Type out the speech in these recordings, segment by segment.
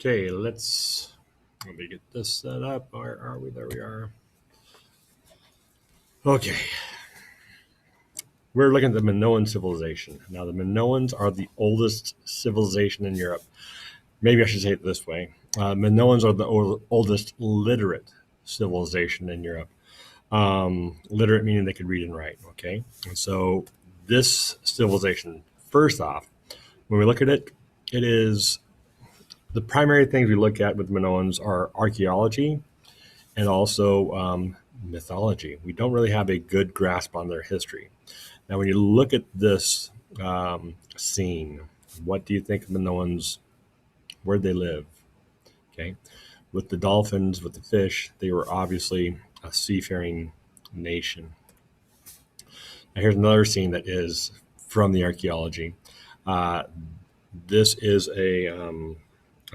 Okay, let me get this set up. Where are we? There we are. Okay, we're looking at the Minoan civilization. Now, the Minoans are the oldest civilization in Europe. Maybe I should say it this way. Minoans are the oldest literate civilization in Europe. Literate meaning they could read and write, okay? And so this civilization, first off, when we look at it, it is the primary things we look at with Minoans are archaeology and also mythology. We don't really have a good grasp on their history. Now, when you look at this scene, what do you think of Minoans? Where'd they live? Okay, with the dolphins, with the fish, they were obviously a seafaring nation. Now, here's another scene that is from the archaeology. Uh, this is a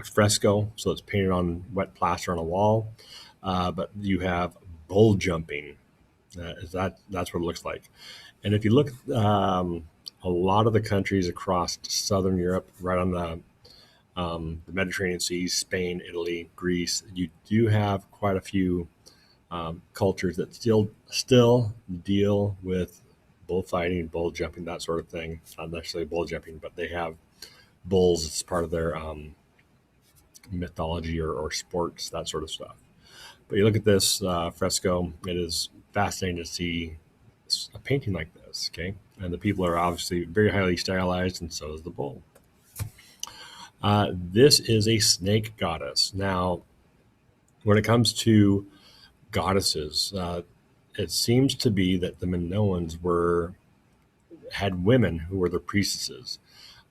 fresco, so it's painted on wet plaster on a wall, but you have bull jumping. That's what it looks like. And if you look, a lot of the countries across Southern Europe, right on the Mediterranean Sea, Spain, Italy, Greece, you do have quite a few cultures that still deal with bullfighting, bull jumping, that sort of thing. Not necessarily bull jumping, but they have bulls as part of their mythology or sports, that sort of stuff. But you look at this fresco; it is fascinating to see a painting like this. Okay, and the people are obviously very highly stylized, and so is the bull. This is a snake goddess. Now, when it comes to goddesses, it seems to be that the Minoans had women who were their priestesses,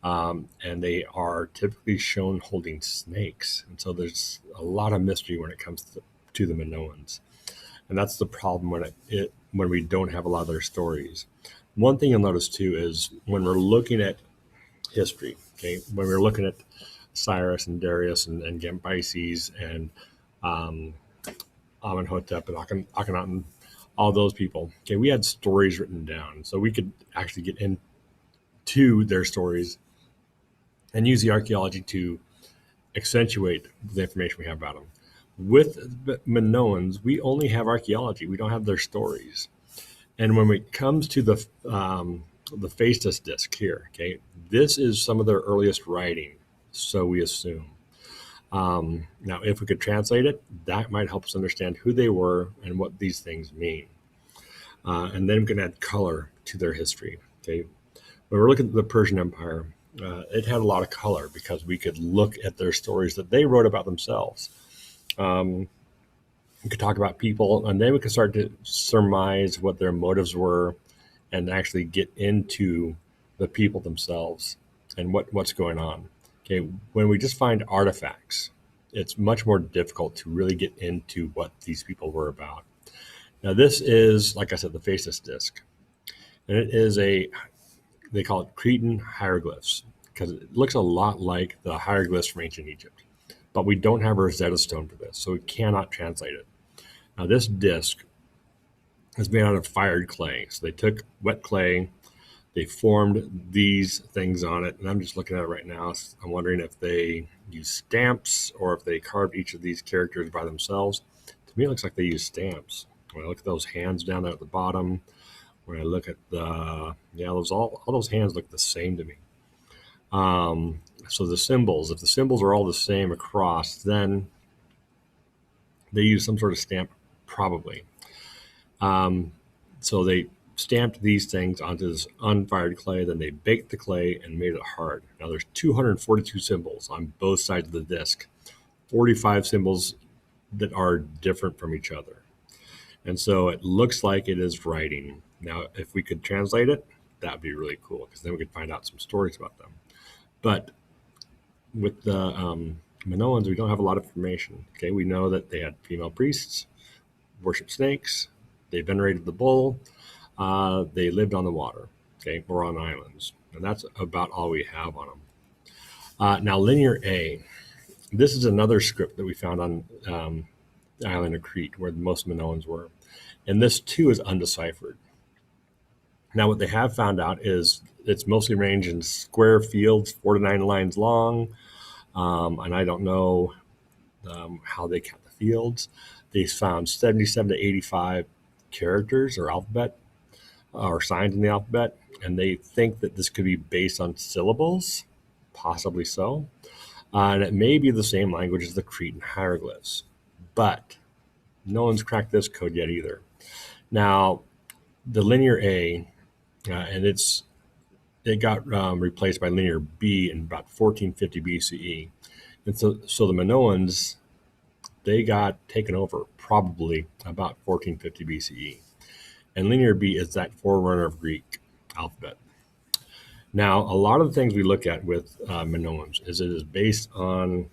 and they are typically shown holding snakes. And so there's a lot of mystery when it comes to the Minoans, and that's the problem when we don't have a lot of their stories. One thing you'll notice too is when we're looking at history, okay, when we're looking at Cyrus and Darius and Cambyses and um, Amenhotep and Akhenaten, all those people. Okay, we had stories written down, so we could actually get into their stories and use the archaeology to accentuate the information we have about them. With the Minoans, we only have archaeology; we don't have their stories. And when it comes to the Phaistos disc here, okay, this is some of their earliest writing, so we assume. Now, if we could translate it, that might help us understand who they were and what these things mean. And then we can add color to their history. Okay, when we're looking at the Persian Empire, it had a lot of color because we could look at their stories that they wrote about themselves. Um, we could talk about people, and then we could start to surmise what their motives were and actually get into the people themselves and what's going on. Okay, when we just find artifacts, it's much more difficult to really get into what these people were about. Now, this is, like I said, the Phasis disc, and it is they call it Cretan hieroglyphs because it looks a lot like the hieroglyphs from ancient Egypt. But we don't have a Rosetta Stone for this, so we cannot translate it. Now, this disc is made out of fired clay. So they took wet clay, they formed these things on it, and I'm just looking at it right now. I'm wondering if they used stamps or if they carved each of these characters by themselves. To me, it looks like they used stamps. When I look at those hands down there at the bottom, when I look at all those hands look the same to me. So the symbols, if the symbols are all the same across, then they use some sort of stamp, probably. Um, so they stamped these things onto this unfired clay, then they baked the clay and made it hard. Now there's 242 symbols on both sides of the disc, 45 symbols that are different from each other. And so it looks like it is writing. Now, if we could translate it, that'd be really cool because then we could find out some stories about them. But with the Minoans, we don't have a lot of information. Okay, we know that they had female priests, worshiped snakes, they venerated the bull, they lived on the water, okay, or on islands, and that's about all we have on them. Now, Linear A, this is another script that we found on the island of Crete, where most Minoans were, and this too is undeciphered. Now, what they have found out is it's mostly arranged in square fields, 4 to 9 lines long. And I don't know how they count the fields. They found 77 to 85 characters or alphabet or signs in the alphabet, and they think that this could be based on syllables, possibly so. And it may be the same language as the Cretan hieroglyphs, but no one's cracked this code yet either. Now, the linear A, and it got replaced by linear B in about 1450 BCE, and so the Minoans, they got taken over probably about 1450 BCE, and linear B is that forerunner of Greek alphabet. Now, a lot of the things we look at with Minoans is it is based on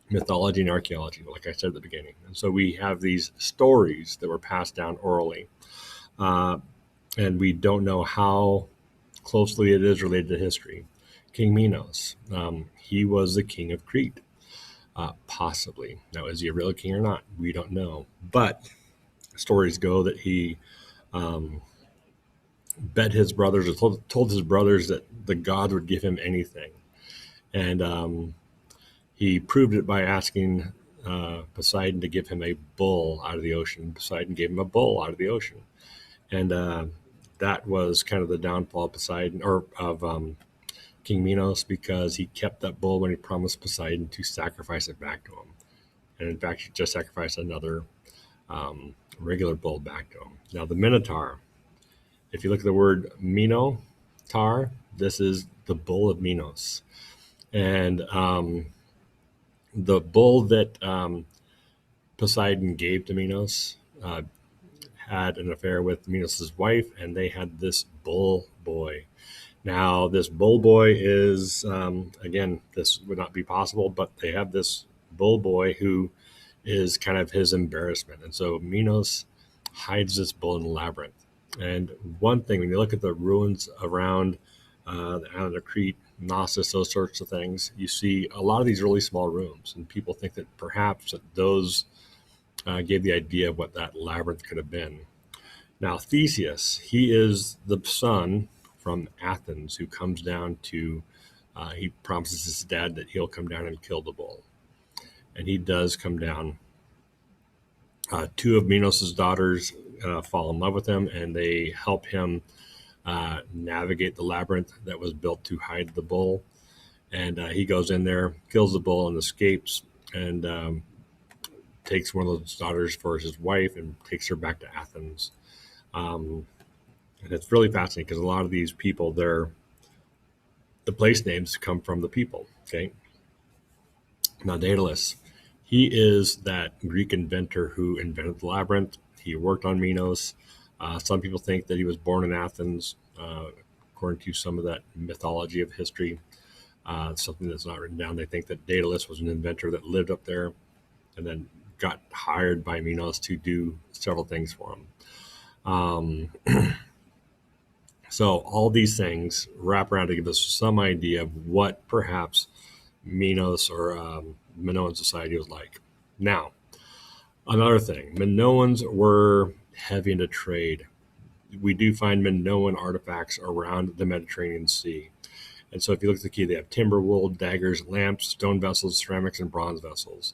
mythology and archaeology, like I said at the beginning. And so we have these stories that were passed down orally, and we don't know how closely it is related to history. King Minos, he was the king of Crete, possibly. Now, is he a real king or not? We don't know. But stories go that he bet his brothers, or told his brothers that the gods would give him anything. And he proved it by asking Poseidon to give him a bull out of the ocean. Poseidon gave him a bull out of the ocean. And that was kind of the downfall of Poseidon, or of King Minos, because he kept that bull when he promised Poseidon to sacrifice it back to him. And in fact, he just sacrificed another regular bull back to him. Now, the Minotaur, if you look at the word Minotaur, this is the bull of Minos. And the bull that Poseidon gave to Minos had an affair with Minos' wife, and they had this bull boy. Now, this bull boy is, again, this would not be possible, but they have this bull boy who is kind of his embarrassment. And so Minos hides this bull in the labyrinth. And one thing, when you look at the ruins around the island of Crete, Knossos, those sorts of things, you see a lot of these really small rooms. And people think that perhaps that those gave the idea of what that labyrinth could have been. Now, Theseus, he is the son from Athens who comes down to, he promises his dad that he'll come down and kill the bull. And he does come down. Two of Minos' daughters fall in love with him, and they help him navigate the labyrinth that was built to hide the bull. And he goes in there, kills the bull, and escapes, and takes one of those daughters for his wife and takes her back to Athens. And it's really fascinating because a lot of these people, the place names come from the people. Okay. Now, Daedalus, he is that Greek inventor who invented the labyrinth. He worked on Minos. Some people think that he was born in Athens, according to some of that mythology of history. Something that's not written down. They think that Daedalus was an inventor that lived up there and then got hired by Minos to do several things for him. So all these things wrap around to give us some idea of what perhaps Minos or Minoan society was like. Now, another thing, Minoans were heavy into trade. We do find Minoan artifacts around the Mediterranean Sea. And so if you look at the key, they have timber, wool, daggers, lamps, stone vessels, ceramics, and bronze vessels.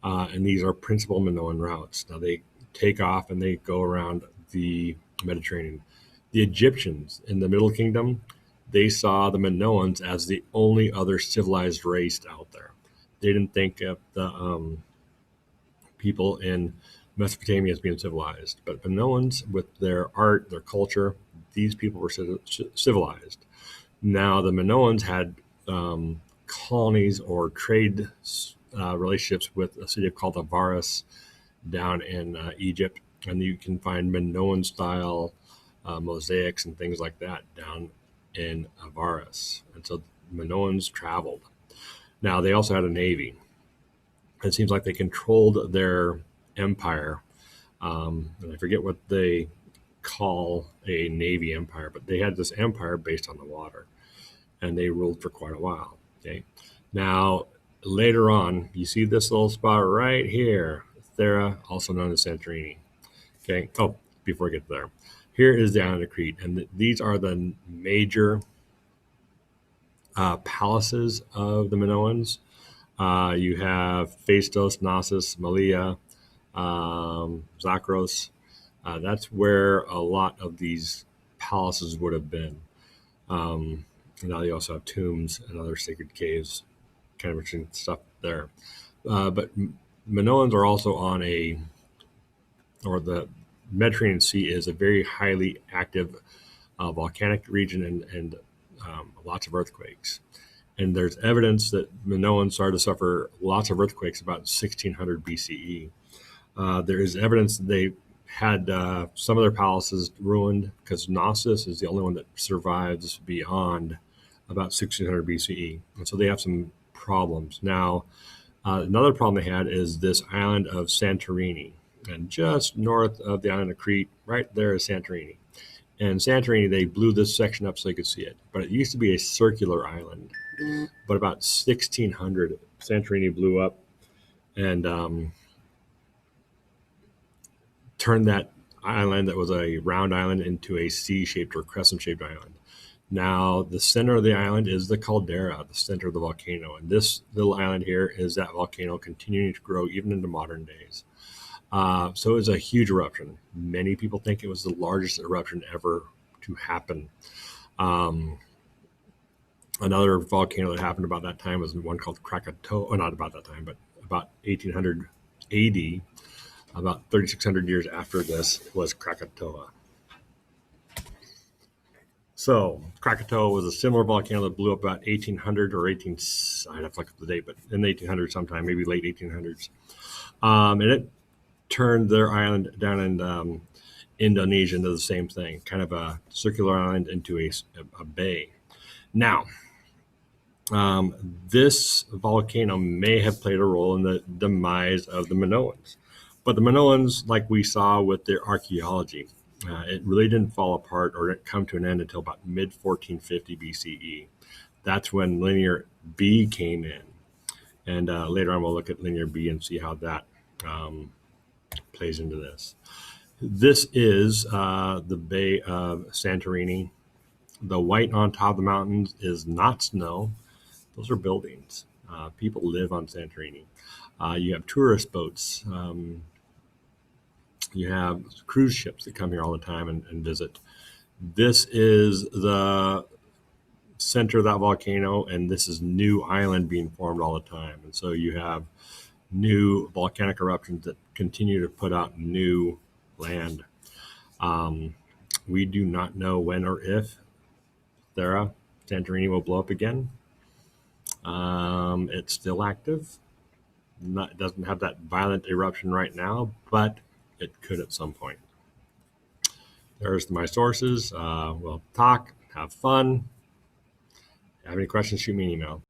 And these are principal Minoan routes. Now they take off and they go around the Mediterranean. The Egyptians in the Middle Kingdom, they saw the Minoans as the only other civilized race out there. They didn't think of the people in Mesopotamia as being civilized. But Minoans, with their art, their culture, these people were civilized. Now, the Minoans had colonies or trade relationships with a city called Avaris down in Egypt. And you can find Minoan-style mosaics and things like that down in Avaris. And so Minoans traveled. Now, they also had a navy. It seems like they controlled their empire. And I forget what they call a navy empire, but they had this empire based on the water. And they ruled for quite a while. Okay. Now, later on, you see this little spot right here, Thera, also known as Santorini. Okay. Oh, before I get there, here is the island of Crete, and these are the major palaces of the Minoans. You have Phaistos, Knossos, Malia, Zakros. That's where a lot of these palaces would have been. Now you also have tombs and other sacred caves, kind of interesting stuff there. But Minoans are also on the Mediterranean Sea is a very highly active volcanic region and lots of earthquakes. And there's evidence that Minoans started to suffer lots of earthquakes about 1600 BCE. There is evidence that they had some of their palaces ruined because Knossos is the only one that survives beyond about 1600 BCE. And so they have some problems. Now, another problem they had is this island of Santorini. And just north of the island of Crete, right there is Santorini. And Santorini, they blew this section up so you could see it. But it used to be a circular island. But about 1600, Santorini blew up and turned that island that was a round island into a C-shaped or crescent-shaped island. Now, the center of the island is the caldera, the center of the volcano. And this little island here is that volcano continuing to grow even into modern days. So it was a huge eruption. Many people think it was the largest eruption ever to happen. Another volcano that happened about that time was one called Krakatoa, or not about that time, but about 1800 AD, about 3,600 years after this was Krakatoa. So Krakatoa was a similar volcano that blew up about 1800 or 18, I'd have to look up the date, but in the 1800s sometime, maybe late 1800s. And it turned their island down in Indonesia into the same thing, kind of a circular island into a bay. Now, this volcano may have played a role in the demise of the Minoans. But the Minoans, like we saw with their archaeology, it really didn't fall apart or come to an end until about mid-1450 BCE. That's when Linear B came in. And later on, we'll look at Linear B and see how that plays into this. This is the Bay of Santorini. The white on top of the mountains is not snow. Those are buildings. People live on Santorini. You have tourist boats. You have cruise ships that come here all the time and visit. This is the center of that volcano, and this is new island being formed all the time. And so you have new volcanic eruptions that continue to put out new land. We do not know when or if Santorini will blow up again. It's still active. It doesn't have that violent eruption right now, but it could at some point. There's my sources. We'll talk, have fun. Have any questions, shoot me an email.